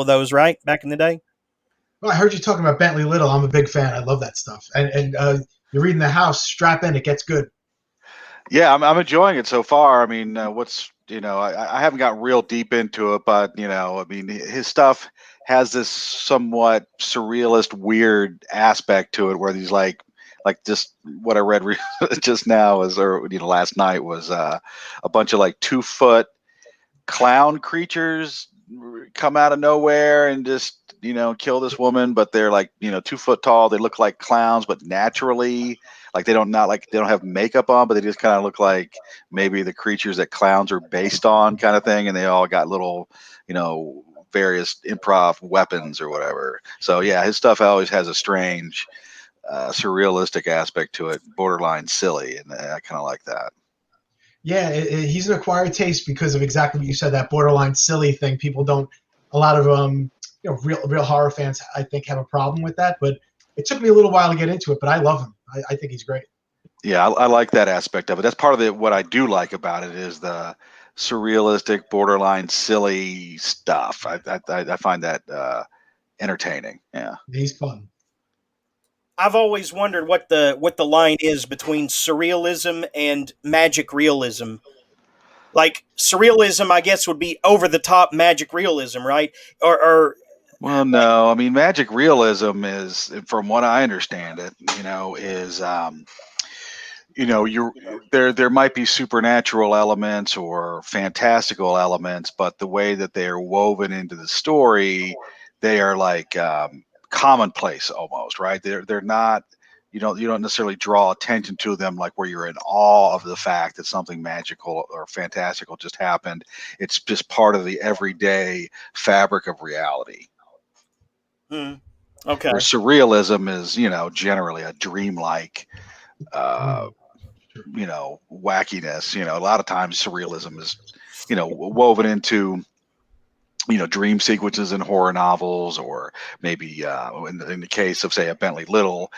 those, right? Back in the day. Well, I heard you talking about Bentley Little. I'm a big fan. I love that stuff. And you're reading the house. Strap in. It gets good. Yeah, I'm enjoying it so far. I mean, I haven't got real deep into it, but I mean, his stuff has this somewhat surrealist, weird aspect to it, where he's like just what I read just now is, or last night was a bunch of like 2 foot clown creatures come out of nowhere and just kill this woman, but they're like 2 foot tall. They look like clowns, but naturally, like they don't have makeup on, but they just kind of look like maybe the creatures that clowns are based on, kind of thing. And they all got little various improv weapons or whatever. So yeah, his stuff always has a strange surrealistic aspect to it, borderline silly, and I kind of like that. Yeah, he's an acquired taste because of exactly what you said, that borderline silly thing. People don't, a lot of real horror fans, I think, have a problem with that. But it took me a little while to get into it, but I love him. I think he's great. Yeah, I like that aspect of it. That's part of what I do like about it is the surrealistic, borderline silly stuff. I find that entertaining. Yeah. He's fun. I've always wondered what the line is between surrealism and magic realism. Like surrealism, I guess, would be over the top magic realism, right? Or Well, like, no, I mean magic realism is, from what I understand it, is you're there might be supernatural elements or fantastical elements, but the way that they are woven into the story, they are like commonplace almost, right? They're not, you don't necessarily draw attention to them like where you're in awe of the fact that something magical or fantastical just happened. It's just part of the everyday fabric of reality. hmm, okay, Where surrealism is, generally a dreamlike uh, Mm, sure. wackiness. A lot of times surrealism is, woven into, dream sequences in horror novels, or maybe in the case of, say, a Bentley Little,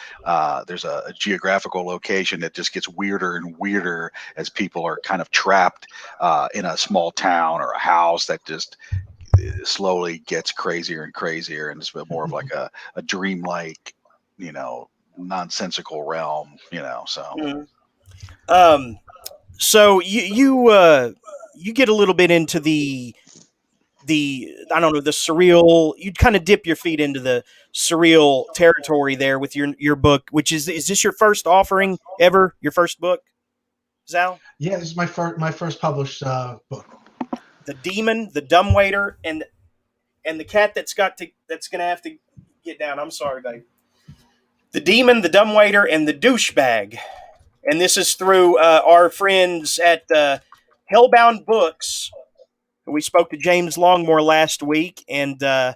there's a geographical location that just gets weirder and weirder as people are kind of trapped in a small town or a house that just slowly gets crazier and crazier, and it's more of like a dreamlike, you know, nonsensical realm, so. hmm. um, so you get a little bit into the I don't know, the surreal. You'd kind of dip your feet into the surreal territory there with your book, which is this your first offering ever? Your first book, Zal? Yeah, this is my first published book. The demon, the dumbwaiter, and the cat that's gonna have to get down. I'm sorry, buddy. The demon, the dumbwaiter, and the douchebag. And this is through our friends at Hellbound Books. We spoke to James Longmore last week, and so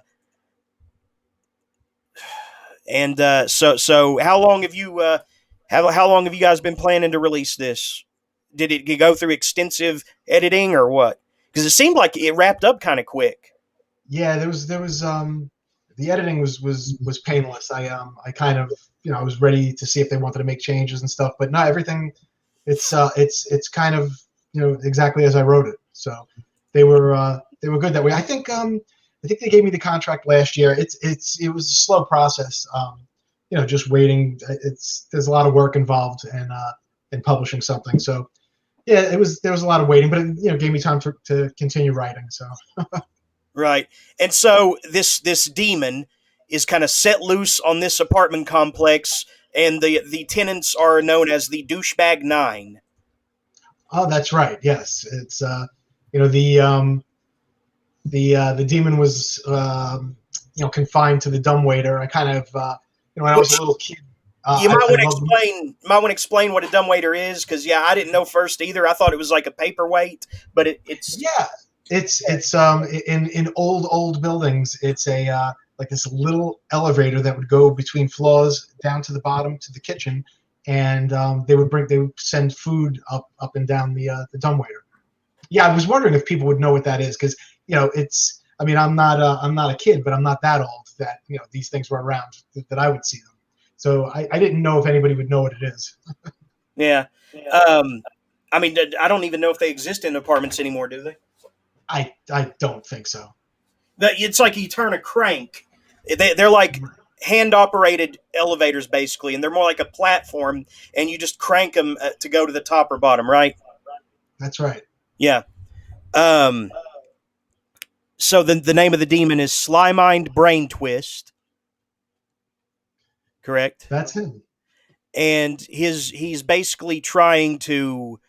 how long have you how long have you guys been planning to release this? Did it go through extensive editing or what? Because it seemed like it wrapped up kind of quick. Yeah, there was the editing was painless. I kind of, I was ready to see if they wanted to make changes and stuff, but not everything. It's kind of, exactly as I wrote it. So they were good that way. I think they gave me the contract last year. It was a slow process. Just waiting. There's a lot of work involved in publishing something. So yeah, there was a lot of waiting, but it, gave me time to continue writing. So Right. And so this demon is kind of set loose on this apartment complex, and the tenants are known as the douchebag nine. oh, that's right. Yes, it's you know the demon was confined to the dumbwaiter. I kind of when I was a Which little kid, you I loved. might want to explain what a dumbwaiter is, because yeah, I didn't know first either. I thought it was like a paperweight, but it's Yeah, it's in old buildings. It's a like this little elevator that would go between floors down to the bottom to the kitchen, and they would send food up and down the dumbwaiter. Yeah, I was wondering if people would know what that is, because it's. I mean, I'm not a kid, but I'm not that old that these things were around that I would see them. So I didn't know if anybody would know what it is. yeah. Um, I mean, I don't even know if they exist in apartments anymore, do they? I don't think so. It's like you turn a crank. They're like hand operated elevators basically, and they're more like a platform, and you just crank them to go to the top or bottom, right? That's right. Yeah. Um, so the name of the demon is Sly Mind Brain Twist, correct? That's him. And he's basically trying to,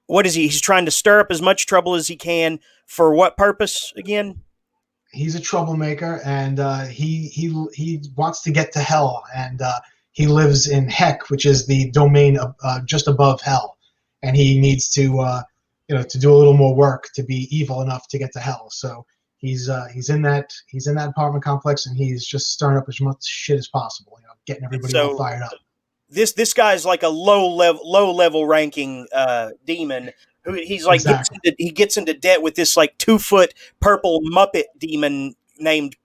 what is he? He's trying to stir up as much trouble as he can for what purpose again? He's a troublemaker, and he wants to get to hell, and he lives in Heck, which is the domain of, just above hell, and he needs to to do a little more work to be evil enough to get to hell. So he's in that apartment complex, and he's just stirring up as much shit as possible, getting And everybody all so fired up. this guy's like a low level ranking demon who he's like Exactly. he gets into debt with this like 2 foot purple Muppet demon named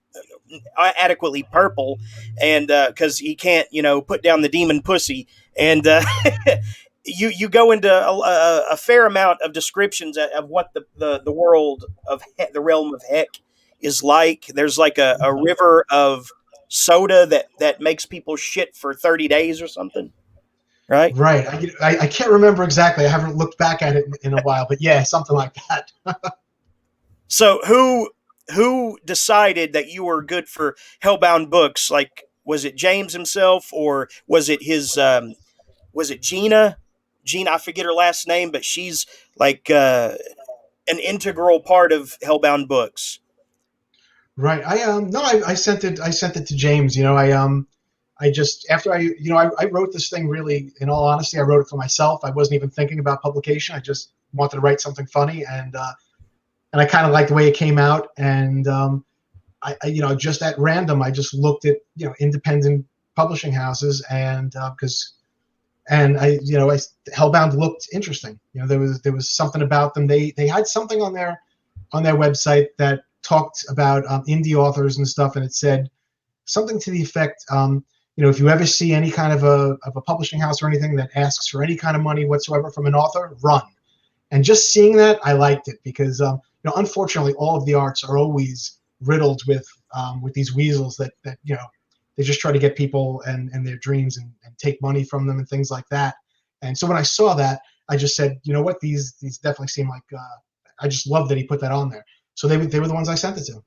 adequately purple, and because he can't put down the demon pussy, and you go into a fair amount of descriptions of what the world of the realm of Heck is like. There's like a river of soda that makes people shit for 30 days or something, right? Right. I can't remember exactly. I haven't looked back at it in a while, but yeah, something like that. So who decided that you were good for Hellbound books? Like, was it James himself, or was it his? Was it Gina? Gina, I forget her last name, but she's like an integral part of Hellbound books. Right. I no, I sent it. I sent it to James. I just after I wrote this thing really. In all honesty, I wrote it for myself. I wasn't even thinking about publication. I just wanted to write something funny, and I kind of liked the way it came out. And just at random, I just looked at independent publishing houses, and because and Hellbound looked interesting. There was something about them. They had something on their website that talked about indie authors and stuff, and it said something to the effect, if you ever see any kind of a publishing house or anything that asks for any kind of money whatsoever from an author, run. And just seeing that, I liked it because unfortunately, all of the arts are always riddled with these weasels that they just try to get people and their dreams and take money from them and things like that. And so when I saw that, I just said, you know what, these definitely seem like. I just love that he put that on there. So they were the ones I sent it to.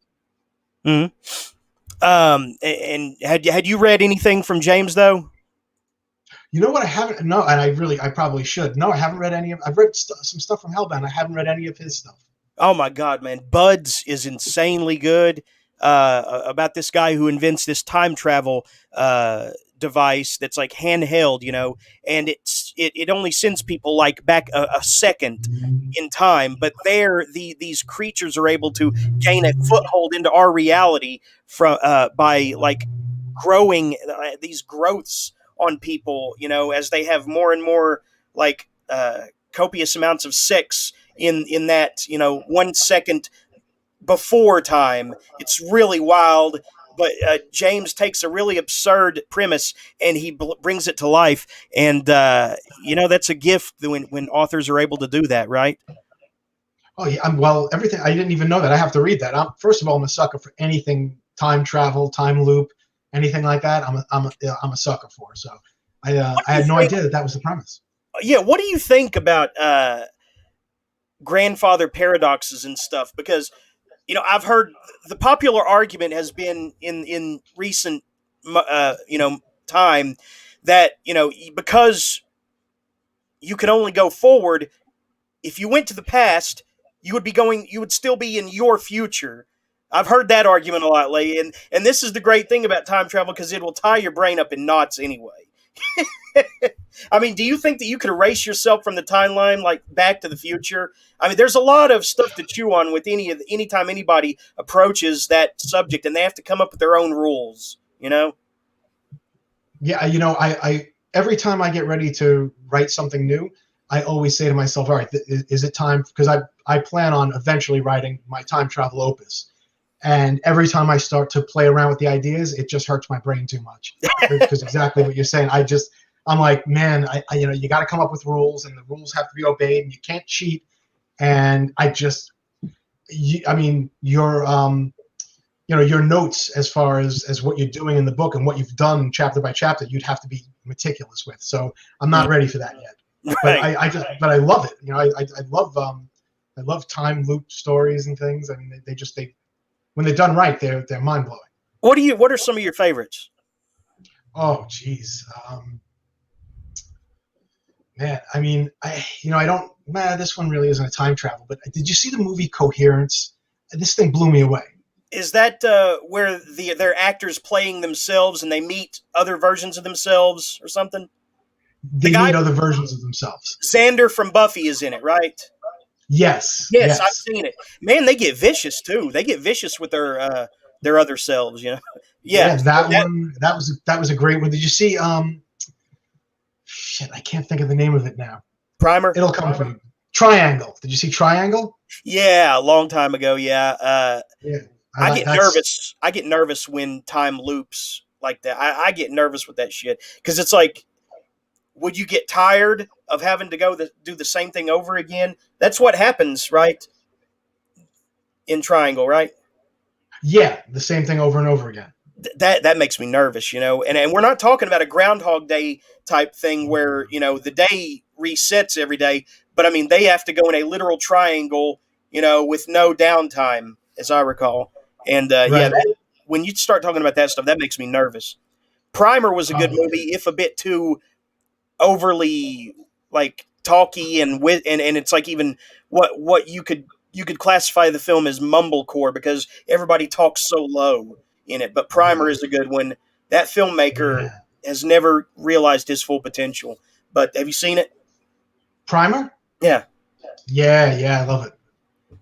Mm-hmm. And had you read anything from James though? You know what? I haven't. No, and I probably should. No, I haven't read any of. I've read some stuff from Hellbound. I haven't read any of his stuff. Oh my God, man! Buds is insanely good. About this guy who invents this time travel device that's like handheld, and it only sends people like back a second in time, but these creatures are able to gain a foothold into our reality from by like growing these growths on people, as they have more and more like copious amounts of sex in that 1 second before time. It's really wild, but James takes a really absurd premise and he brings it to life, and that's a gift when authors are able to do that, right? Oh yeah, well, everything. I didn't even know that. I have to read that. First of all, I'm a sucker for anything time travel, time loop, anything like that. I'm a sucker for. So What I do you had no think? idea that was the premise. Yeah, what do you think about grandfather paradoxes and stuff? Because I've heard the popular argument has been in recent time that because you can only go forward, if you went to the past, you would still be in your future. I've heard that argument a lot lately, and this is the great thing about time travel because it will tie your brain up in knots anyway. I mean, do you think that you could erase yourself from the timeline like Back to the Future? I mean, there's a lot of stuff to chew on with anytime anybody approaches that subject, and they have to come up with their own rules. Yeah, I every time I get ready to write something new, I always say to myself, all right, is it time? Because I plan on eventually writing my time travel opus. And every time I start to play around with the ideas, it just hurts my brain too much. Because exactly what you're saying, I'm like, man, you got to come up with rules, and the rules have to be obeyed, and you can't cheat. And I mean, your notes as far as what you're doing in the book and what you've done chapter by chapter, you'd have to be meticulous with. So I'm not ready for that yet. But Right. but I love it. I love time loop stories and things. I mean, they when they're done right, they're mind blowing. What are some of your favorites? Oh, geez. Man, I mean, I don't. Man, this one really isn't a time travel. But did you see the movie Coherence? This thing blew me away. Is that where they're actors playing themselves and they meet other versions of themselves or something? The They guy meet other versions of themselves. Xander from Buffy is in it, right? Yes, Yes, I've yes. seen it. Man, they get vicious too. They get vicious with their other selves, you know. Yeah, Yeah, so that that one. That was a great one. Did you see? Shit, I can't think of the name of it now. Primer. It'll come to me. Triangle. Did you see Triangle? Yeah, a long time ago. Yeah, Yeah, I get that's nervous. I get nervous when time loops like that. I get nervous with that shit because it's like, would you get tired of having to do the same thing over again? That's what happens, right? In Triangle, right? yeah, the same thing over and over again. That makes me nervous, you know. And we're not talking about a Groundhog Day type thing where the day resets every day, but I mean they have to go in a literal triangle, with no downtime, as I recall. And yeah, Right. when you start talking about that stuff, that makes me nervous. Primer was a good Oh, movie, if a bit too overly like talky and it's like even what you could classify the film as mumblecore because everybody talks so low in it. But Primer is a good one. That filmmaker yeah. has never realized his full potential. But have you seen it? Primer? Yeah. Yeah, yeah, I love it.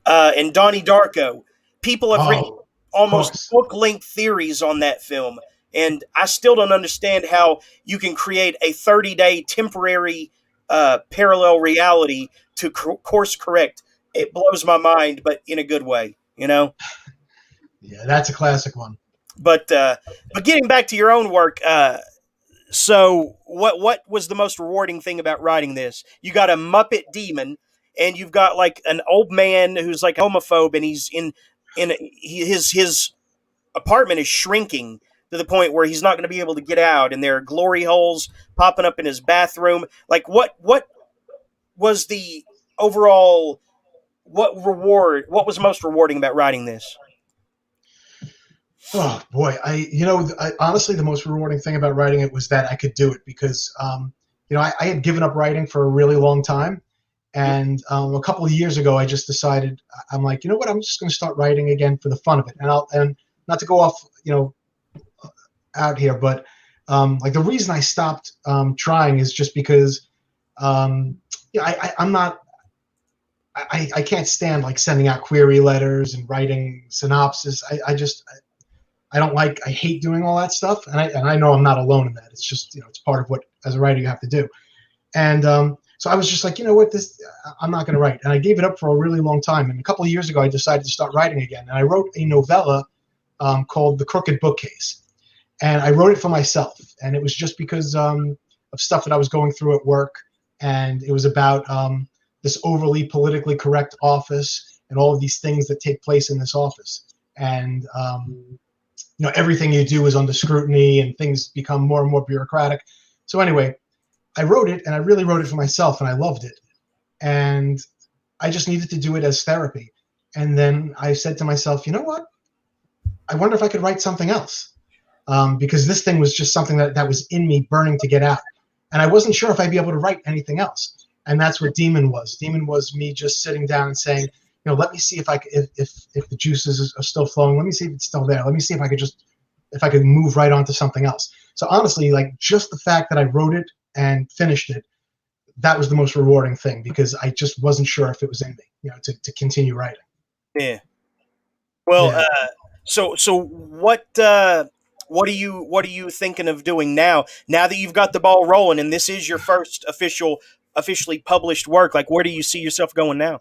And Donnie Darko. People have written Oh, of almost course. book length theories on that film. And I still don't understand how you can create a 30-day temporary parallel reality to course correct. It blows my mind, but in a good way, you know? Yeah, that's a classic one. But getting back to your own work, so what was the most rewarding thing about writing this? You got a Muppet demon, and you've got like an old man who's like a homophobe, and he's his apartment is shrinking to the point where he's not going to be able to get out, and there are glory holes popping up in his bathroom. Like what was the overall what was most rewarding about writing this? Oh boy, honestly, the most rewarding thing about writing it was that I could do it because, I had given up writing for a really long time, and a couple of years ago, I just decided I'm like, you know what, I'm just going to start writing again for the fun of it, and not to go off, out here, but like the reason I stopped trying is just because, I'm not. I can't stand like sending out query letters and writing synopsis. I don't like, I hate doing all that stuff. And I know I'm not alone in that. It's just, it's part of what, as a writer, you have to do. And so I was just like, you know what, I'm not going to write. And I gave it up for a really long time. And a couple of years ago, I decided to start writing again. And I wrote a novella called The Crooked Bookcase. And I wrote it for myself. And it was just because of stuff that I was going through at work. And it was about this overly politically correct office and all of these things that take place in this office. And everything you do is under scrutiny and things become more and more bureaucratic. So anyway, I wrote it and I really wrote it for myself and I loved it. And I just needed to do it as therapy. And then I said to myself, you know what? I wonder if I could write something else. Because this thing was just something that was in me burning to get out. And I wasn't sure if I'd be able to write anything else. And that's what Demon was. Demon was me just sitting down and saying, let me see if if the juices are still flowing. Let me see if it's still there. Let me see if I could move right onto something else. So honestly, like just the fact that I wrote it and finished it, that was the most rewarding thing because I just wasn't sure if it was in me, to continue writing. Yeah. Well, Yeah. so what are you thinking of doing now? Now that you've got the ball rolling, and this is your first officially published work, like where do you see yourself going now?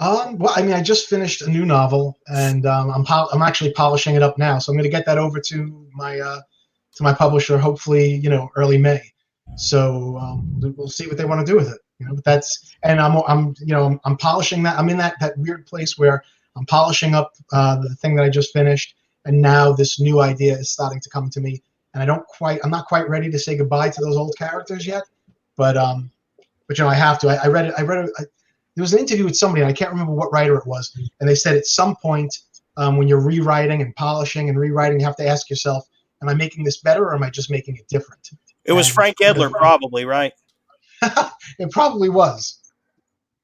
Well, I mean, I just finished a new novel, and I'm actually polishing it up now. So I'm going to get that over to my publisher, hopefully, early May. So we'll see what they want to do with it. But and I'm polishing that. I'm in that weird place where I'm polishing up the thing that I just finished, and now this new idea is starting to come to me, and I'm not quite ready to say goodbye to those old characters yet, but I have to. I read it. There was an interview with somebody, and I can't remember what writer it was, and they said at some point when you're rewriting and polishing and rewriting, you have to ask yourself, am I making this better or am I just making it different? It was Frank Edler, probably, right? It probably was.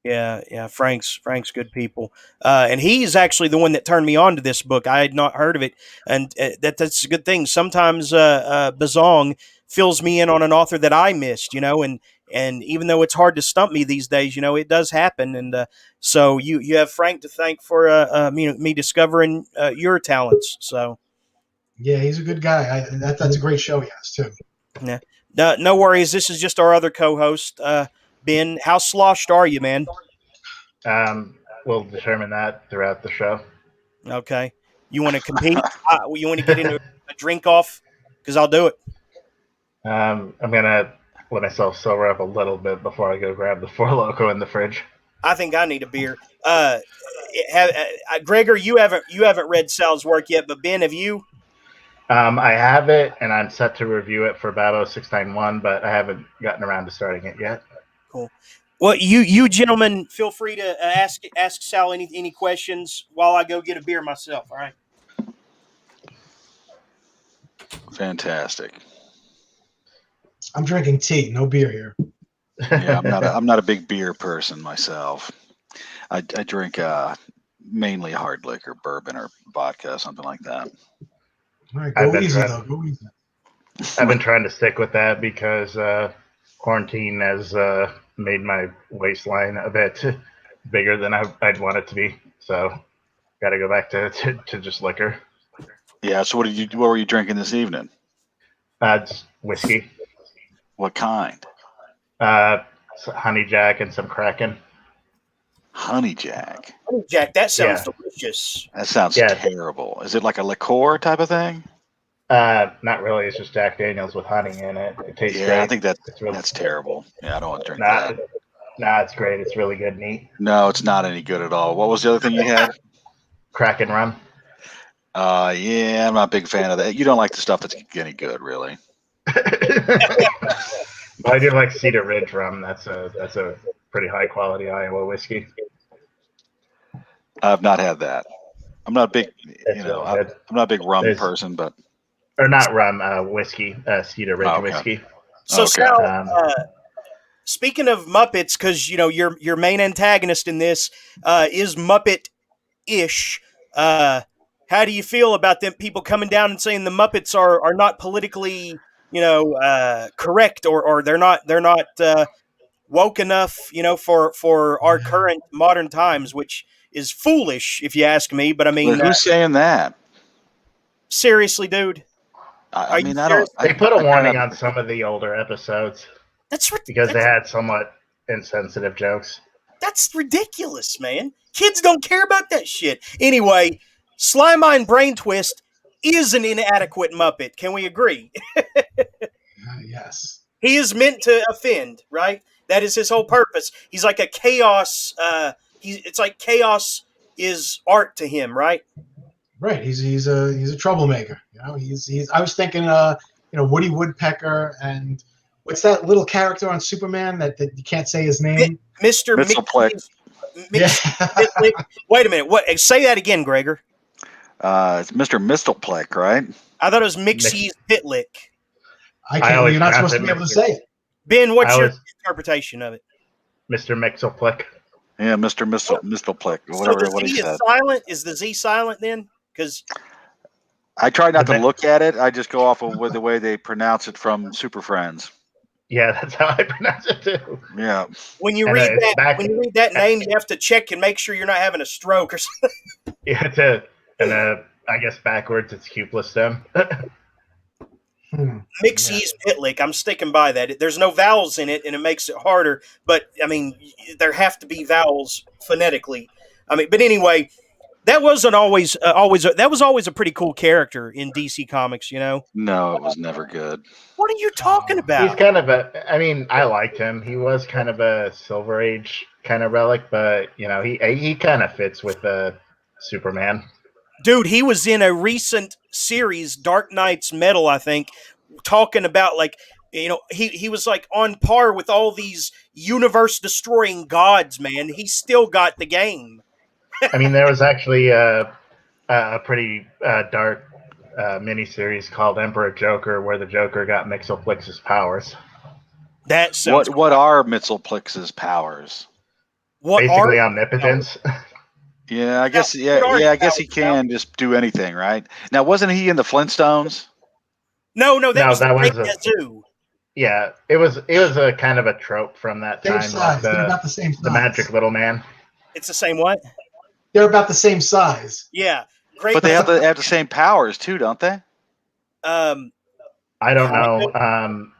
Yeah. Frank's good people, and he's actually the one that turned me on to this book. I had not heard of it, and that's a good thing. Sometimes Bazong fills me in on an author that I missed, and even though it's hard to stump me these days, it does happen. And so you have Frank to thank for me discovering your talents. So yeah, he's a good guy. That's a great show he has too. yeah, no worries. This is just our other co-host, Ben. How sloshed are you, man? We'll determine that throughout the show. Okay. You want to compete? You want to get into a drink off? Because I'll do it. I'm gonna let myself sober up a little bit before I go grab the Four Loko in the fridge. I think I need a beer. Gregor, you haven't read Sal's work yet, but Ben, have you? I have it, and I'm set to review it for Babo 691, but I haven't gotten around to starting it yet. Cool. Well, you gentlemen, feel free to ask Sal any questions while I go get a beer myself. All right. Fantastic. I'm drinking tea, no beer here. Yeah, I'm not a big beer person myself. I drink mainly hard liquor, bourbon or vodka, something like that. All right, go easy though. Go easy. I've been trying to stick with that because quarantine has made my waistline a bit bigger than I'd want it to be. So, got to go back to just liquor. Yeah. So what were you drinking this evening? It's whiskey. What kind? Honey Jack and some Kraken. Honey Jack. Honey Jack, that sounds delicious. That sounds terrible. Is it like a liqueur type of thing? Not really. It's just Jack Daniels with honey in it. It tastes great. I think that's terrible. Yeah, I don't want to drink that. Nah, it's great. It's really good and neat. No, it's not any good at all. What was the other thing you had? Kraken rum. Yeah, I'm not a big fan of that. You don't like the stuff that's any good, really. Well, I do like Cedar Ridge rum. That's a pretty high quality Iowa whiskey. I've not had that. I'm not a big, I'm not a big rum person, but or not rum, whiskey, Cedar Ridge whiskey. So Sal, speaking of Muppets, because your main antagonist in this is Muppet-ish. How do you feel about them people coming down and saying the Muppets are not politically correct or they're not woke enough for our current modern times, which is foolish if you ask me. But I mean, who's saying that? Seriously, dude. I mean, I don't. They put a warning on some of the older episodes. That's because they had somewhat insensitive jokes. That's ridiculous, man. Kids don't care about that shit. Anyway, Slime-Mine Brain Twist is an inadequate Muppet. Can we agree? Yes. He is meant to offend, right? That is his whole purpose. He's like a chaos. It's like chaos is art to him, right? Right. He's a troublemaker. He's. I was thinking, Woody Woodpecker and what's that little character on Superman that you can't say his name? Mr. Mitzelplick. Wait a minute. What? Say that again, Gregor. It's Mr. Mistelplick, right? I thought it was Mixie's Pitlick. I can't. You're not supposed to be able to say it. Ben, what's your interpretation of it? Mr. Mixelplick. Yeah, Mr. Mistelplick. Whatever. So the Z is silent. Is the Z silent then? Because I try not to look at it. I just go off of the way they pronounce it from Super Friends. Yeah, that's how I pronounce it too. Yeah. When you read that name, you have to check and make sure you're not having a stroke or something. Yeah, I guess backwards it's Cuplistem. Mixie's Pitlick. I'm sticking by that. There's no vowels in it, and it makes it harder. But I mean, there have to be vowels phonetically. I mean, but anyway, That wasn't always that was always a pretty cool character in DC Comics. No, it was never good. What are you talking He's about? kind of I mean, I liked him. He was kind of a Silver Age kind of relic, but he kind of fits with Superman. Dude, he was in a recent series, Dark Knight's Metal, I think, talking about like he was like on par with all these universe destroying gods, man. He still got the game. I mean, there was actually a pretty dark miniseries called Emperor Joker, where the Joker got Mixoplex's powers. That sounds What are Mitzelplix's powers? Basically omnipotence. Yeah, I guess are I guess he can just do anything, right? Now, wasn't he in the Flintstones? No, that No, was that the Great was Yazoo. Yeah, it was a kind of a trope from that Same time. size. Like They're about the same size. The Magic Little Man. It's the same what? They're about the same size. Yeah, Great. But they have the same powers too, don't they? I don't know.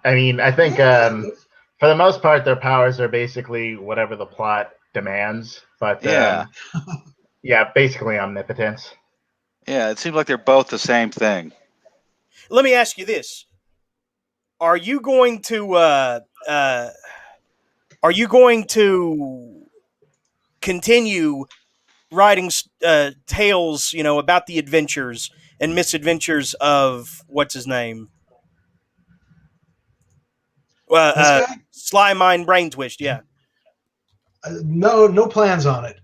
I mean, I think for the most part, their powers are basically whatever the plot demands. But Yeah. yeah, basically omnipotence. Yeah, it seems like they're both the same thing. Let me ask you this: Are you going to continue writing tales, about the adventures and misadventures of what's his name? This guy? Sly Mind Brain Twist, yeah. No plans on it.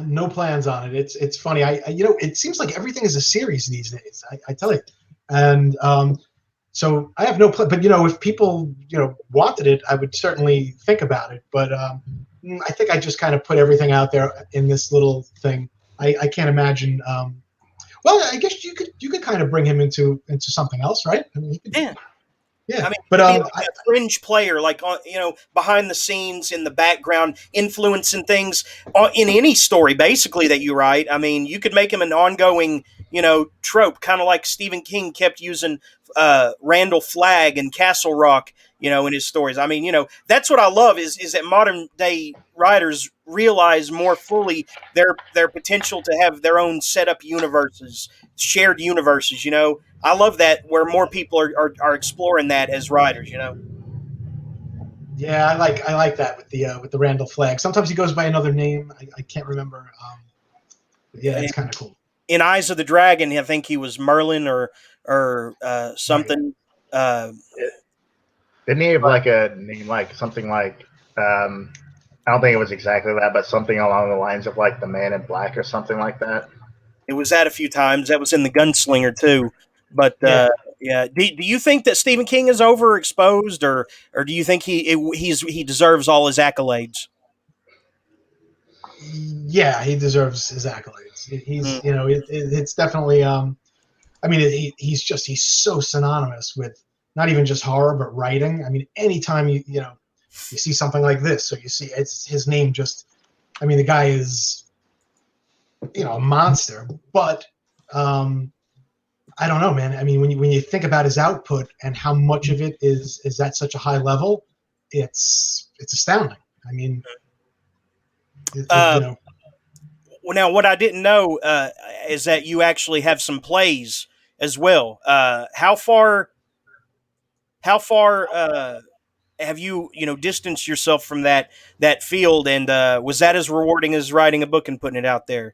No plans on it. It's funny. I it seems like everything is a series these days. I tell you, and so I have no plan. But if people wanted it, I would certainly think about it. But I think I just kind of put everything out there in this little thing. I can't imagine. Well, I guess you could kind of bring him into something else, right? I mean, yeah. I mean, but be like a fringe player, like behind the scenes, in the background, influencing things in any story, basically, that you write. I mean, you could make him an ongoing, trope, kind of like Stephen King kept using Randall Flagg and Castle Rock, in his stories. I mean, that's what I love is that modern day writers realize more fully their potential to have their own set up universes, shared universes. I love that where more people are exploring that as writers. Yeah, I like that with the Randall Flagg. Sometimes he goes by another name. I can't remember. Yeah, it's kind of cool. In Eyes of the Dragon, I think he was Merlin or something. Right. Didn't he have like a name like something like I don't think it was exactly that, but something along the lines of like the Man in Black or something like that. It was that a few times. That was in the Gunslinger too. But yeah. Do you think that Stephen King is overexposed, or do you think he deserves all his accolades? Yeah, he deserves his accolades. He's it's definitely I mean he's so synonymous with not even just horror but writing. I mean anytime you see something like this, or you see it's his name, just I mean the guy is a monster. But I don't know, man. I mean when you think about his output and how much of it is at such a high level, it's astounding. I mean well, now what I didn't know is that you actually have some plays as well. How far have you distanced yourself from that field, and was that as rewarding as writing a book and putting it out there?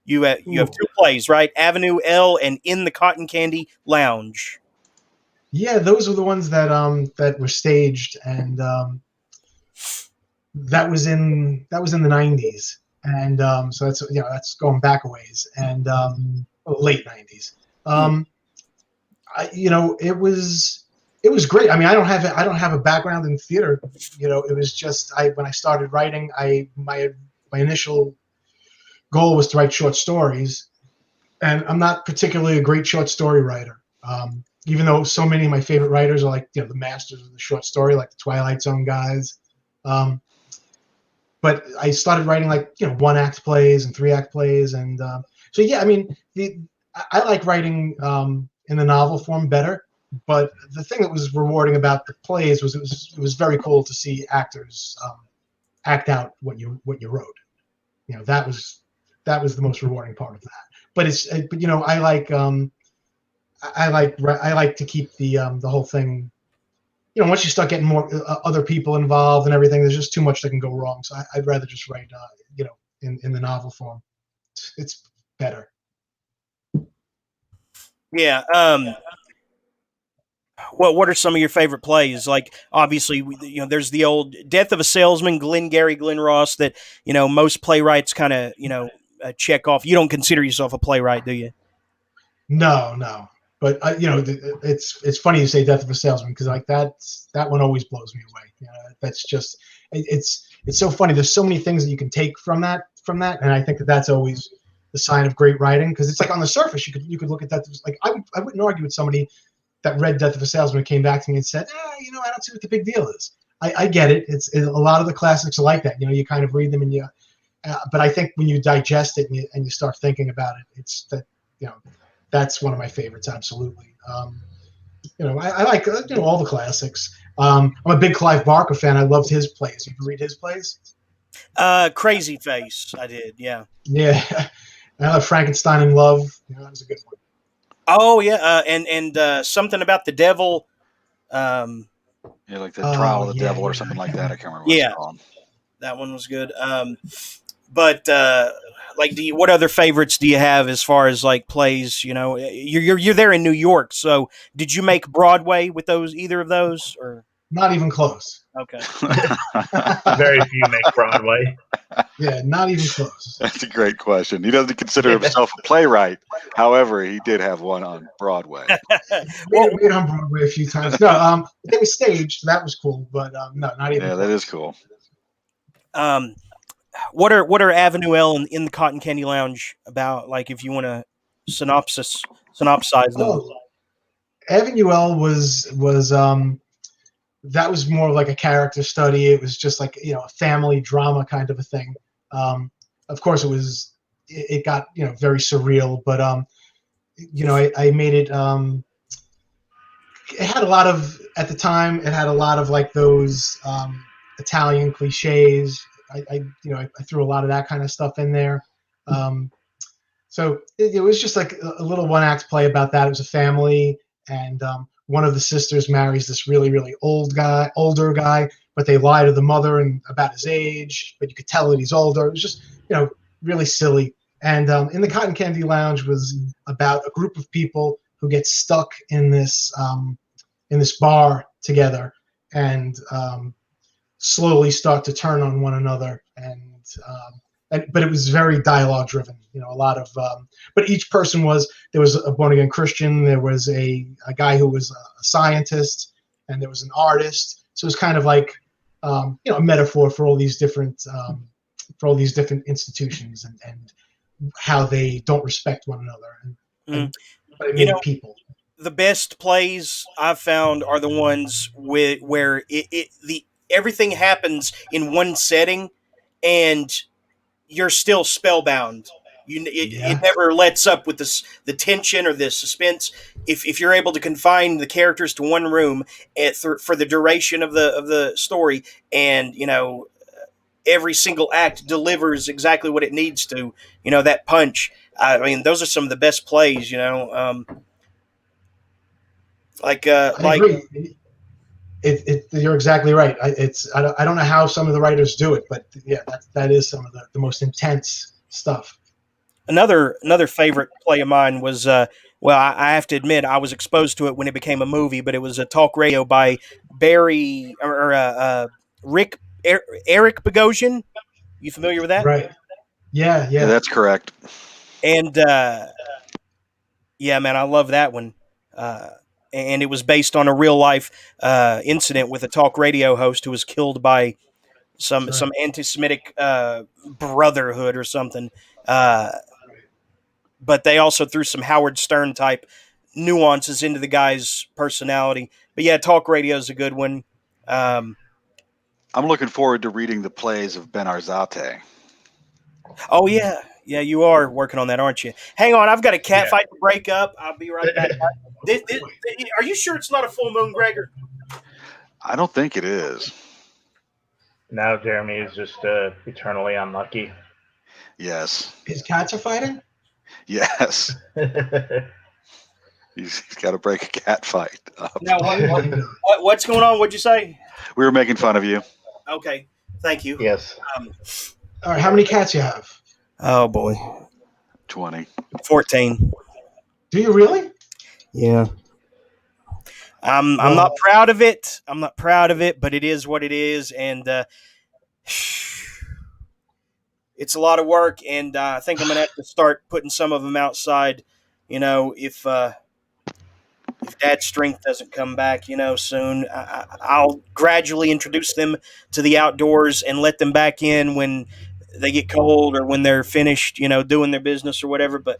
You have two plays, right? Avenue L and In the Cotton Candy Lounge. Yeah, those were the ones that were staged, and that was in the 90s, and so that's going back a ways, and late 90s. It was great. I mean, I don't have a background in theater. It was just when I started writing, my initial goal was to write short stories, and I'm not particularly a great short story writer. Even though so many of my favorite writers are like the masters of the short story, like the Twilight Zone guys. But I started writing like 1-act plays and 3-act plays, and so yeah, I mean I like writing in the novel form better. But the thing that was rewarding about the plays was it was very cool to see actors act out what you wrote. That was that was the most rewarding part of that. But but you know, I like to keep the whole thing. You know, once you start getting more other people involved and everything, there's just too much that can go wrong. So I'd rather just write, you know, in the novel form. It's better. Yeah. What are some of your favorite plays? Like, obviously, you know, there's the old Death of a Salesman, Glenn Ross, that, you know, most playwrights kind of, you know, check off. You don't consider yourself a playwright, do you? No, no. But you know, it's funny you say Death of a Salesman, because like that one always blows me away. You know, that's just it's so funny. There's so many things that you can take from that, and I think that that's always the sign of great writing, because it's like on the surface you could look at that, like I wouldn't argue with somebody that read Death of a Salesman came back to me and said, you know, I don't see what the big deal is. I get it. A lot of the classics are like that. You know, you kind of read them and but I think when you digest it and you start thinking about it, it's that, you know, that's one of my favorites. Absolutely. You know, I like, you know, all the classics. I'm a big Clive Barker fan. I loved his plays. You can read his plays. Crazy Face, I did. Yeah. Yeah. I love Frankenstein in Love. You know, that was a good one. Oh yeah. And something about the devil. Um, Yeah, like the Oh Trial of the yeah, Devil or yeah. something like that. I can't remember what it's yeah, called. that one was good. But like, what other favorites do you have as far as like plays? You know, you're there in New York, so did you make Broadway with either of those, or Not even close. okay? Very few make Broadway. Yeah, not even close. That's a great question. He doesn't consider himself a playwright. However, he did have one on Broadway. Made, Well, made it on Broadway a few times. No, they were staged. So that was cool, but no, not even Yeah, close. that is cool. um, what are Avenue L in the Cotton Candy Lounge about? Like, if you want to synopsize them. Oh, Avenue L was that was more like a character study. It was just like, you know, a family drama kind of a thing. Um, of course, it got, you know, very surreal, but you know, I made it. It had a lot of, at the time, it had a lot of like those Italian cliches. You know, I threw a lot of that kind of stuff in there. Um, So it was just like a little one act play about that. It was a family, and one of the sisters marries this really, really older guy, but they lie to the mother and about his age, but you could tell that he's older. It was just, you know, really silly. And in the Cotton Candy Lounge was about a group of people who get stuck in this bar together, and slowly start to turn on one another, but it was very dialogue driven. You know, a lot of but each person there was a born again Christian, there was a guy who was a scientist, and there was an artist. So it was kind of like you know, a metaphor for all these different institutions, and how they don't respect one another, Mm. but it You made know, it people. the best plays I've found are the ones where the everything happens in one setting, and you're still spellbound. It Yeah, never lets up with the tension or the suspense. If you're able to confine the characters to one room for the duration of the story, and you know, every single act delivers exactly what it needs to, you know, that punch. I mean, those are some of the best plays. You know, I like agree. You're exactly right. I don't know how some of the writers do it, but yeah, that is some of the most intense stuff. another favorite play of mine was well, I have to admit I was exposed to it when it became a movie, but it was a talk radio by Barry or Rick Eric Bogosian. You familiar with that? Right. Yeah, Yeah, yeah. that's correct. And yeah, man, I love that one. Uh, and it was based on a real life incident with a talk radio host who was killed by Right. some anti-Semitic brotherhood or something. Uh, but they also threw some Howard Stern type nuances into the guy's personality. But yeah, talk radio is a good one. Um, I'm looking forward to reading the plays of Ben Arzate. oh yeah, yeah, you are working on that, aren't you? Hang on, I've got a cat Yeah. fight to break up. I'll be right back. Are you sure it's not a full moon, Gregor? I don't think it is. Now Jeremy is just eternally unlucky. Yes. His cats are fighting? Yes. He's got to break a cat fight up. Now, Oh, no. what's going on? What'd you say? We were making fun of you. Okay, thank you. Yes. All right, how many cats you have? Oh boy, 20. 14. Do you really? Yeah. I'm Well- not proud of it. I'm not proud of it, but it is what it is, and it's a lot of work. And I think I'm gonna have to start putting some of them outside. If Dad's strength doesn't come back, soon, I'll gradually introduce them to the outdoors and let them back in when they get cold or when they're finished, doing their business or whatever. But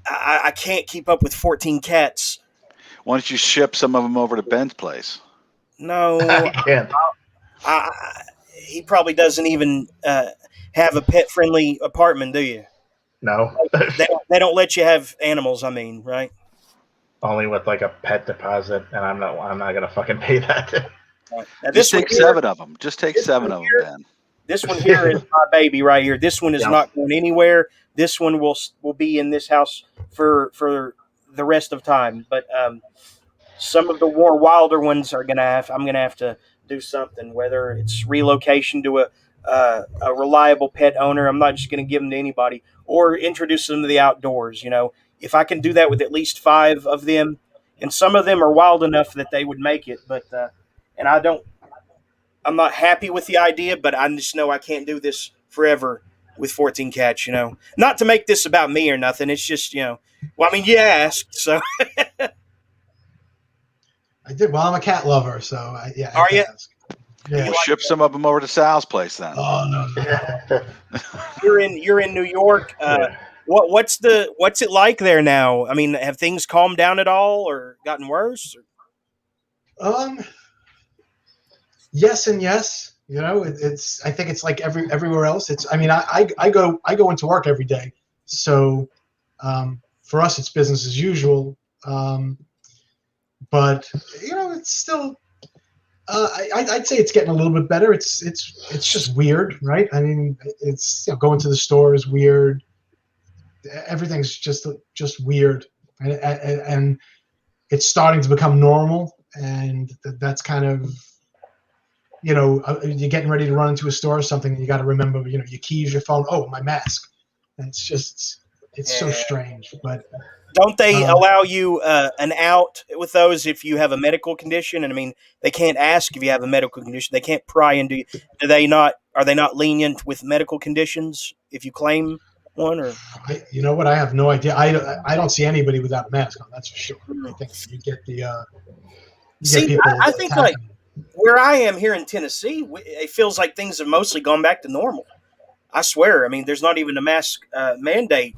I can't keep up with 14 cats. Why don't you ship some of them over to Ben's place? No, I can't. he probably doesn't even have a pet-friendly apartment, do you? No. They don't let you have animals. I mean, right? Only with like a pet deposit, and I'm not gonna fucking pay that. Now, Just one take here- 7 of them. Just take this 7 one of them, here- Ben. This one here is my baby right here. This one is Yeah. not going anywhere. This one will be in this house for the rest of time. But some of the more wilder ones I'm gonna have to do something. Whether it's relocation to a reliable pet owner, I'm not just gonna give them to anybody, or introduce them to the outdoors. If I can do that with at least 5 of them, and some of them are wild enough that they would make it, but and I'm not happy with the idea, but I just know I can't do this forever with 14 cats, Not to make this about me or nothing. It's just, well, I mean, you asked, so I did. Well, I'm a cat lover, so I Are have to you? ask. Yeah. We'll ship some of them over to Sal's place then. Oh no. you're in New York. Yeah. What's it like there now? I mean, have things calmed down at all or gotten worse? Um. Yes and yes. It's. I think it's like everywhere else. It's. I mean, I go into work every day, so for us it's business as usual. But it's still. I'd say it's getting a little bit better. It's just weird, right? I mean, it's going to the store is weird. Everything's just weird, and it's starting to become normal, and that's kind of you're getting ready to run into a store or something, and you got to remember your keys, your phone. Oh, my mask. And it's so strange, but. Don't they allow you an out with those if you have a medical condition? And I mean, they can't ask if you have a medical condition. They can't pry into. Do they not? Are they not lenient with medical conditions if you claim one? Or You know what? I have no idea. I don't see anybody without a mask on. That's for sure. I think you get the see, people. I think like where I am here in Tennessee, it feels like things have mostly gone back to normal. I swear. I mean, there's not even a mask mandate.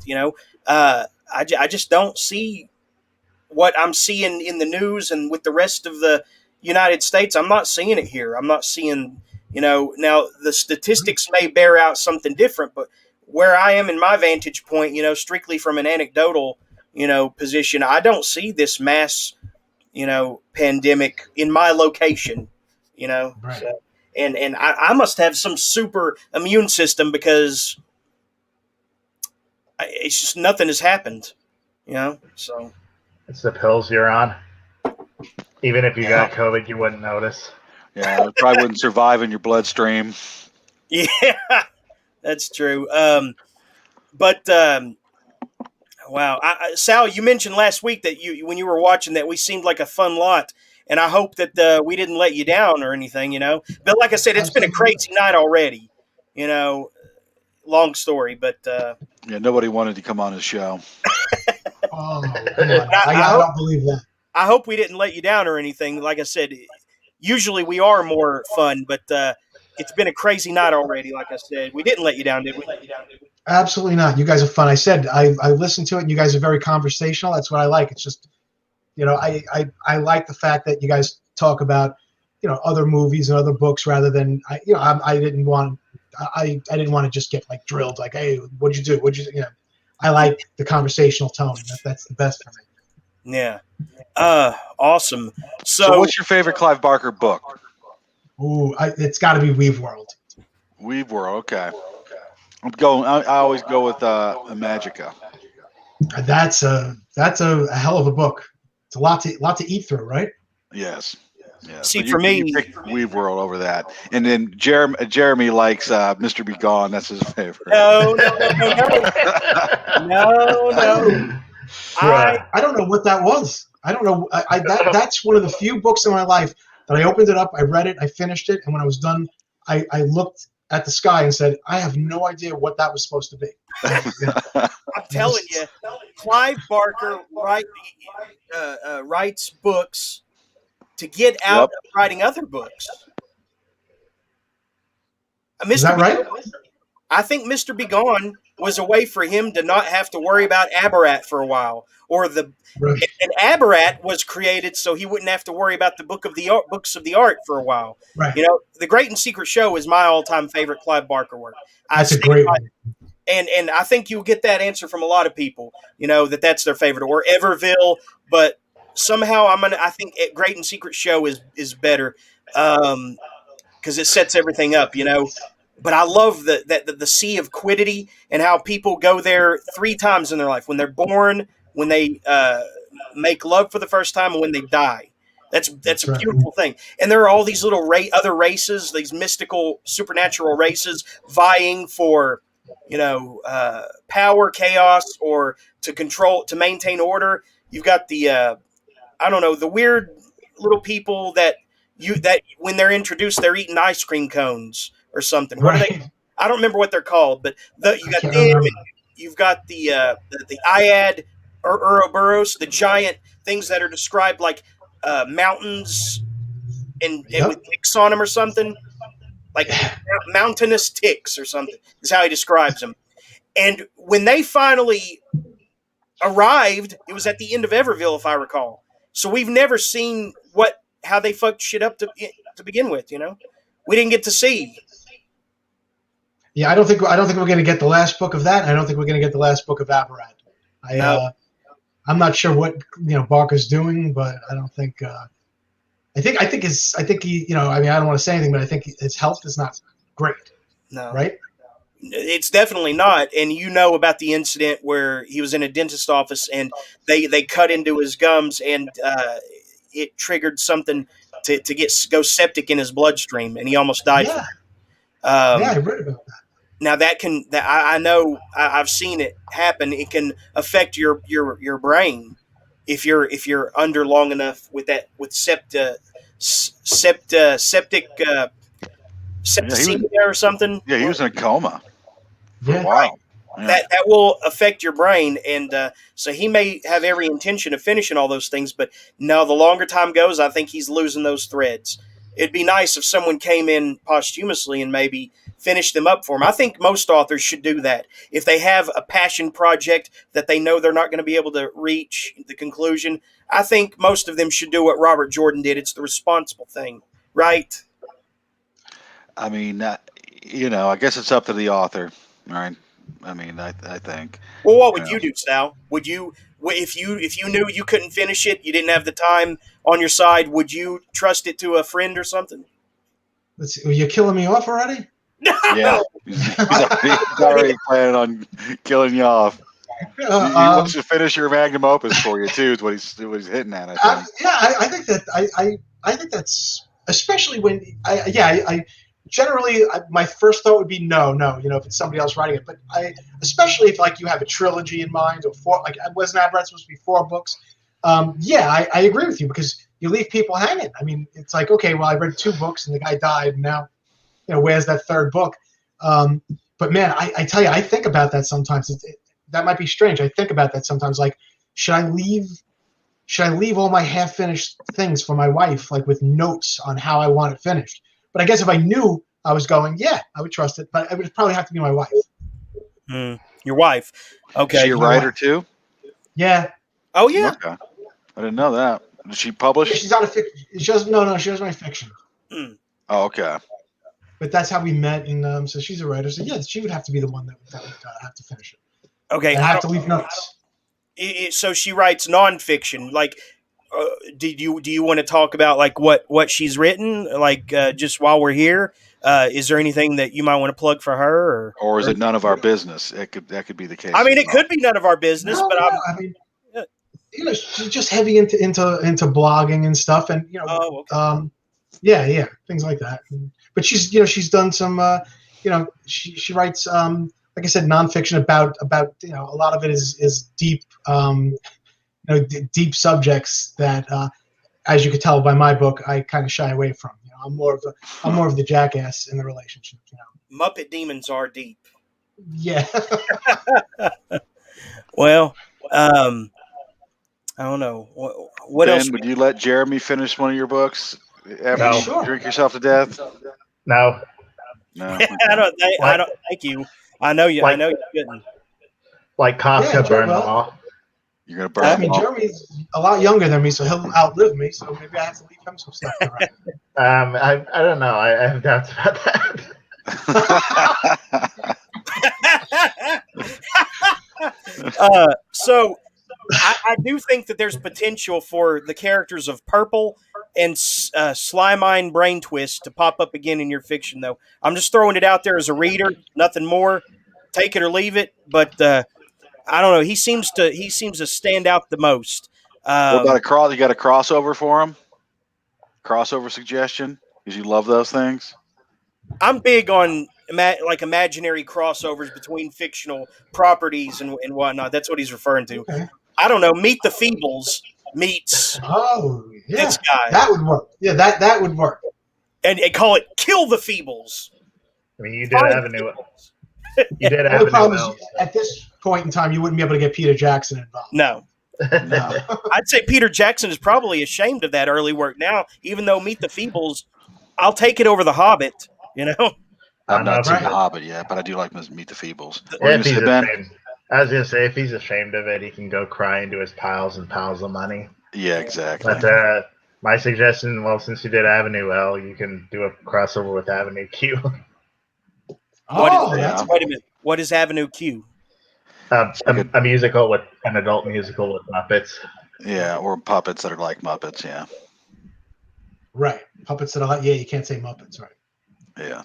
I just don't see what I'm seeing in the news and with the rest of the United States. I'm not seeing it here. I'm not seeing, now the statistics may bear out something different, but where I am in my vantage point, strictly from an anecdotal, position, I don't see this mass, pandemic in my location, Right. So, and I must have some super immune system because it's just nothing has happened, so. It's the pills you're on. Even if you Yeah. got COVID, you wouldn't notice. Yeah, it probably wouldn't survive in your bloodstream. Yeah, that's true. Wow, Sal, you mentioned last week that when you were watching that we seemed like a fun lot, and I hope that we didn't let you down or anything, But like I said, it's been a crazy night already, Long story, but Yeah, nobody wanted to come on his show. Oh, come on. I don't believe that. I hope we didn't let you down or anything. Like I said, usually we are more fun, but it's been a crazy night already. Like I said, we didn't let you down, did we? Absolutely not. You guys are fun. I said I listened to it, and you guys are very conversational. That's what I like. It's just, I like the fact that you guys talk about, other movies and other books rather than I didn't want to just get like drilled like, hey, what'd you do? I like the conversational tone. That's the best for me. Yeah. Awesome. So what's your favorite Clive Barker book? Ooh, it's got to be Weave World. Weave World, okay. I always go with Magica. That's a hell of a book. It's a lot to eat through, right? Yes. Yes, See, but for you me, picked Weave World over that, and then Jeremy likes Mr. Be Gone. That's his favorite. no, no, no, no, no, no, I no. don't I I don't know what that was. I don't know. That's one of the few books in my life that I opened it up, I read it, I finished it, and when I was done, I looked at the sky and said, I have no idea what that was supposed to be. I'm telling you, Clive Barker writes books to get out Yep. of writing other books. Is that right? I think Mr. Begone was a way for him to not have to worry about Abarat for a while, Right. and Abarat was created so he wouldn't have to worry about the books of the art for a while. Right. You know, The Great and Secret Show is my all-time favorite Clive Barker work. I That's a stand great by, one. and I think you'll get that answer from a lot of people. You know that's their favorite, or Everville, but somehow I think Great and Secret Show is better. Because it sets everything up, you know. But I love the sea of quiddity and how people go there 3 times in their life: when they're born, when they make love for the first time, and when they die. That's That's a right. beautiful thing. And there are all these little other races, these mystical, supernatural races vying for, power, chaos, or to control, to maintain order. You've got the I don't know, the weird little people that when they're introduced, they're eating ice cream cones or something. What are they? Right. I don't remember what they're called, but you I got can't them. remember. You've got the Iad or Ouroboros, the giant things that are described like mountains and with Yep. ticks on them or something, like Yeah. mountainous ticks or something. Is how he describes them. And when they finally arrived, it was at the end of Everville, if I recall. So we've never seen how they fucked shit up to begin with. You know, we didn't get to see. Yeah, I don't think we're going to get the last book of that. I don't think we're going to get the last book of Abarat. No, I'm not sure what Barker's doing, but I don't think. I think he. I mean, I don't want to say anything, but I think his health is not great. no, Right. it's definitely not. And you know about the incident where he was in a dentist office and they cut into his gums and it triggered something to go septic in his bloodstream and he almost died from Yeah. it. Yeah, I read about that. Now I know I've seen it happen. It can affect your brain if you're under long enough with septic Yeah, he was. septicemia or something. Yeah, he was in a coma for a Yeah. while. Yeah. That will affect your brain, and so he may have every intention of finishing all those things, but no, the longer time goes, I think he's losing those threads. It'd be nice if someone came in posthumously and maybe finished them up for him. I think most authors should do that. If they have a passion project that they know they're not going to be able to reach the conclusion, I think most of them should do what Robert Jordan did. It's the responsible thing, right? I mean, I guess it's up to the author, right? I mean, I think. Well, what would You know. you do, Sal? Would you, if you knew you couldn't finish it, you didn't have the time on your side, would you trust it to a friend or something? Let's see. You're killing me off already. Yeah, he's already planning on killing you off. He wants to finish your magnum opus for you too. Is what he's hitting at. I think. I think that I think that's especially when I generally my first thought would be no, if it's somebody else writing it, but especially if like you have a trilogy in mind or four, like wasn't Aberrant supposed to be 4 books? I agree with you because you leave people hanging. I mean, it's like, okay, well, I read 2 books and the guy died, and now where's that 3rd book? But man, I tell you, I think about that sometimes. That might be strange. I think about that sometimes. Like, should I leave all my half-finished things for my wife, like with notes on how I want it finished? But I guess if I knew I was going, yeah, I would trust it. But it would probably have to be my wife. Your wife. Is Okay. she a writer too? Yeah. Oh yeah. Okay. I didn't know that. Did she publish? She's not a fiction. She doesn't. No, she doesn't write fiction. Oh, okay. But that's how we met, and so she's a writer. So yeah, she would have to be the one that would have to finish it. Okay. And I have to leave notes. So she writes nonfiction. Like, do you want to talk about like what she's written? Like, just while we're here, Is there anything that you might want to plug for her, Or is it none of our business? That could be the case. I mean, as it well. could be none of our business, No, but no, I mean, she's just heavy into blogging and stuff, and Oh, okay. yeah, things like that. But she's done some, she writes, like I said, nonfiction about a lot of it is deep, deep subjects that, as you could tell by my book, I kind of shy away from. I'm more of the jackass in the relationship. Muppet demons are deep. Yeah. Well, I don't know. What Ben, else? would you let Jeremy finish one of your books after No. you Sure. drink yourself to death? No, No. I don't. I don't. Thank you. I know you. I Like- know you couldn't. like Kafka Yeah, burned them well, all. You're gonna burn I them mean, all. Jeremy's a lot younger than me, so he'll outlive me. So maybe I have to leave him some stuff to write. I don't know. I have doubts about that. So I do think that there's potential for the characters of Purple and Slimine Brain Twist to pop up again in your fiction, though. I'm just throwing it out there as a reader, nothing more. Take it or leave it, but I don't know. He seems to stand out the most. What about a cross? You got a crossover for him? Crossover suggestion? Because you love those things. I'm big on like imaginary crossovers between fictional properties and whatnot. That's what he's referring to. Okay. I don't know. Meet the Feebles meets Oh, yeah, this guy, that would work. Yeah, that would work. and call it "Kill the Feebles." I mean, you did Find Avenue. the You did The only Avenue problem L. is, at this point in time, you wouldn't be able to get Peter Jackson involved. No, No. I'd say Peter Jackson is probably ashamed of that early work now. Even though Meet the Feebles, I'll take it over The Hobbit. I've not seen Right. The Hobbit yet, but I do like Meet the Feebles. What Yeah, are you if gonna he's say, Ben? ashamed. I was gonna say if he's ashamed of it, he can go cry into his piles and piles of money. Yeah, exactly. But my suggestion, well, since you did Avenue L, you can do a crossover with Avenue Q. Oh, it? that's Yeah. Wait a minute. What is Avenue Q? A musical with an adult musical with Muppets. Yeah, or puppets that are like Muppets. Yeah, right. Puppets that are like, yeah, you can't say Muppets, right? yeah.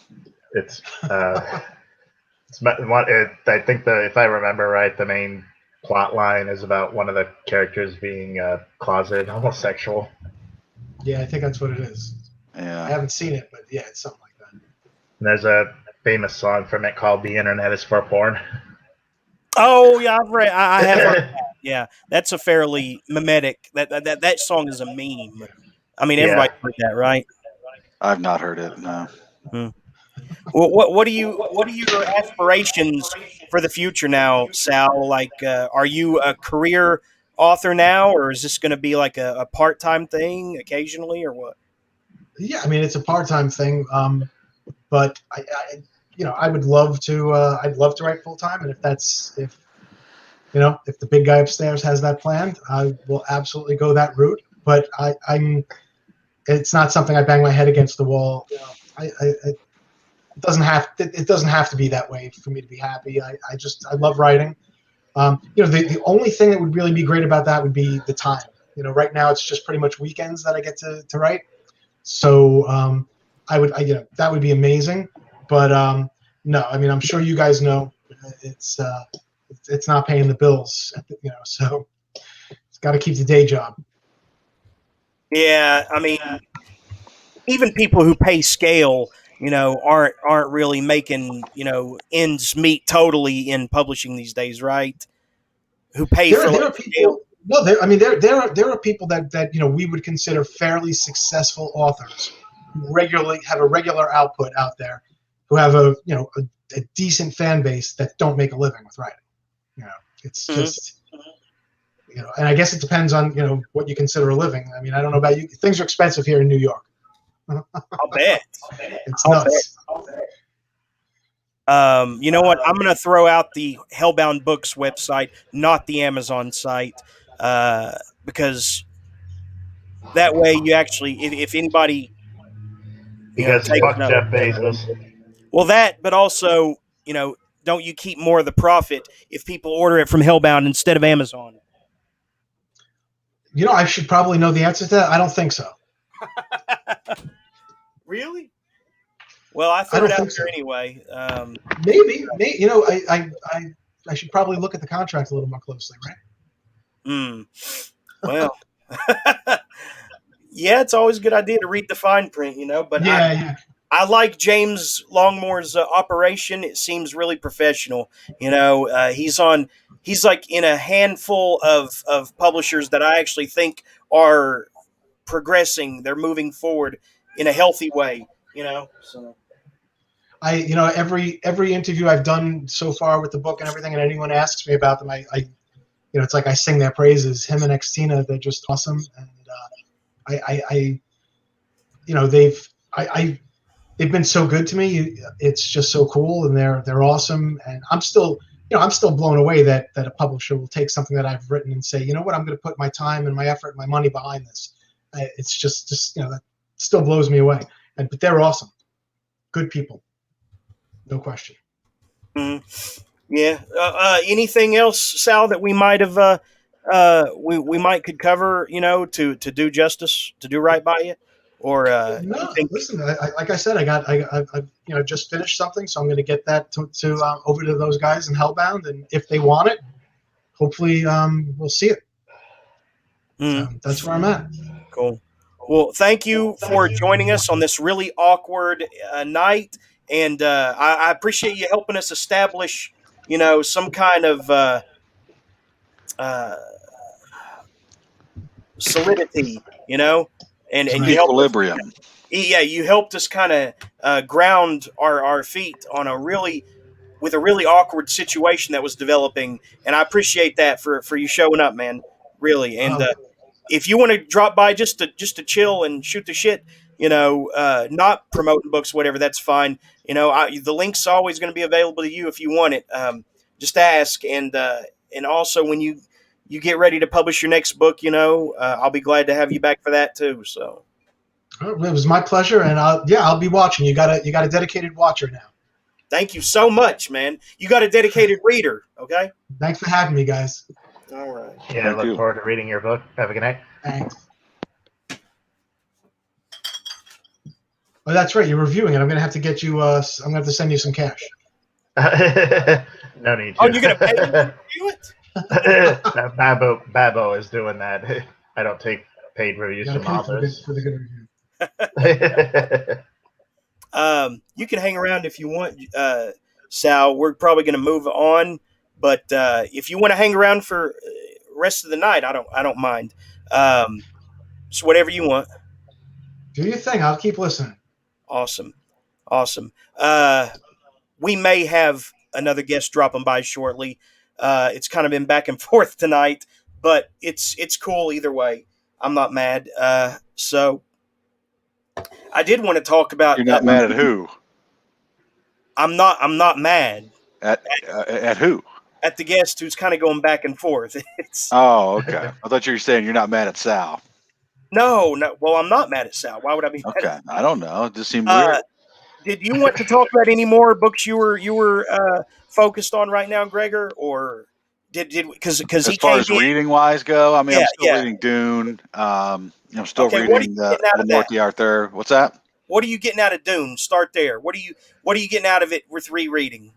It's I think if I remember right, the main plot line is about one of the characters being closeted homosexual. Yeah, I think that's what it is. I Yeah. haven't seen it, but yeah, it's something like that. And there's a famous song from it called "The Internet Is for Porn." Oh yeah, I've read. I have heard that. Yeah, that's a fairly mimetic. That song is a meme. I mean, everybody heard that, right? I've not heard it. No. Well, what are your aspirations for the future now, Sal? Like, are you a career author now, or is this going to be like a part time thing occasionally, or what? Yeah, I mean, it's a part-time thing, but I would love to. I'd love to write full-time, and if the big guy upstairs has that planned, I will absolutely go that route. But it's not something I bang my head against the wall. It doesn't have to be that way for me to be happy. I love writing. The only thing that would really be great about that would be the time. Right now it's just pretty much weekends that I get to write. So that would be amazing. But no, I mean, I'm sure you guys know it's not paying the bills. So it's got to keep the day job. Yeah, I mean, even people who pay scale, aren't really making ends meet totally in publishing these days, right? Who pay for There are like scale? people. No, there are people that we would consider fairly successful authors who regularly have a regular output out there, who have a decent fan base that don't make a living with writing. It's just and I guess it depends on what you consider a living. I mean, I don't know about you. Things are expensive here in New York. I'll bet. It's nuts. You know what? I'm going to throw out the Hellbound Books website, not the Amazon site, because that way you actually, if anybody, Because takes fuck note. Jeff Bezos. Well, that, but also, don't you keep more of the profit if people order it from Hellbound instead of Amazon? I should probably know the answer to that. I don't think so. Really? Well, I I threw don't it out think so. there anyway. Maybe, you know, I should probably look at the contract a little more closely, right? Well, yeah, it's always a good idea to read the fine print, But Yeah, yeah. I like James Longmore's operation. It seems really professional. He's like in a handful of publishers that I actually think are progressing. They're moving forward in a healthy way. So You know, every interview I've done so far with the book and everything, and anyone asks me about them, you know, it's like I sing their praises. Him and Xtina, they're just awesome, and you know, they've been so good to me. It's just so cool, and they're awesome. And I'm still, you know, I'm still blown away that a publisher will take something that I've written and say, you know what, I'm going to put my time and my effort and my money behind this. It's just you know, that still blows me away. But they're awesome, good people, no question. mm, yeah. Anything else, Sal, that we might have we might could cover? To do justice, to do right by you, or you No, think? listen. Like I said, I you know, just finished something, so I'm going to get that to over to those guys in Hellbound, and if they want it, hopefully we'll see it. So Mm, that's where I'm at. cool. Well, thank you for joining us on this really awkward night, and I appreciate you helping us establish, some kind of uh, solidity, and you helped us. Equilibrium. Yeah, you helped us kind of ground our feet on with a really awkward situation that was developing, and I appreciate that for you showing up, man. Really, and Uh, if you want to drop by just to chill and shoot the shit, not promoting books, whatever, that's fine. The link's always going to be available to you if you want it. Just ask, and also when you get ready to publish your next book, I'll be glad to have you back for that too. So it was my pleasure, and I'll be watching. You got a dedicated watcher now. thank you so much, man. You got a dedicated reader, okay? Thanks for having me, guys. All right. Yeah, Thank look you. forward to reading your book. Have a good night. Thanks. Oh, that's right. You're reviewing it. I'm gonna have to get you. I'm gonna have to send you some cash. No need to. Oh, you're gonna pay me to review it? No, Babo is doing that. I don't take paid You reviews gotta from pay for authors. the good review. You can hang around if you want, Sal. We're probably going to move on, but if you want to hang around for rest of the night, I don't mind. It's whatever you want. Do your thing. I'll keep listening. Awesome, awesome. We may have another guest dropping by shortly. It's kind of been back and forth tonight, but it's cool either way. I'm not mad. So I did want to talk about. You're not mad at who? I'm not mad At who? at the guest who's kind of going back and forth. It's Oh, okay. I thought you were saying you're not mad at Sal. no. Well, I'm not mad at Sal. Why would I be mad? Okay. I don't know. It just seemed Uh, weird. did you want to talk about any more books you were focused on right now, Gregor, or did because As he far came as in? reading wise go, I mean, I'm Yeah, still yeah. reading Dune. I'm still Okay, what are you reading getting out Le of that? Morte Arthur. What's that? What are you getting out of Dune? Start there. What are you getting out of it with rereading?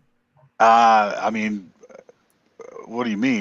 I mean, what do you mean?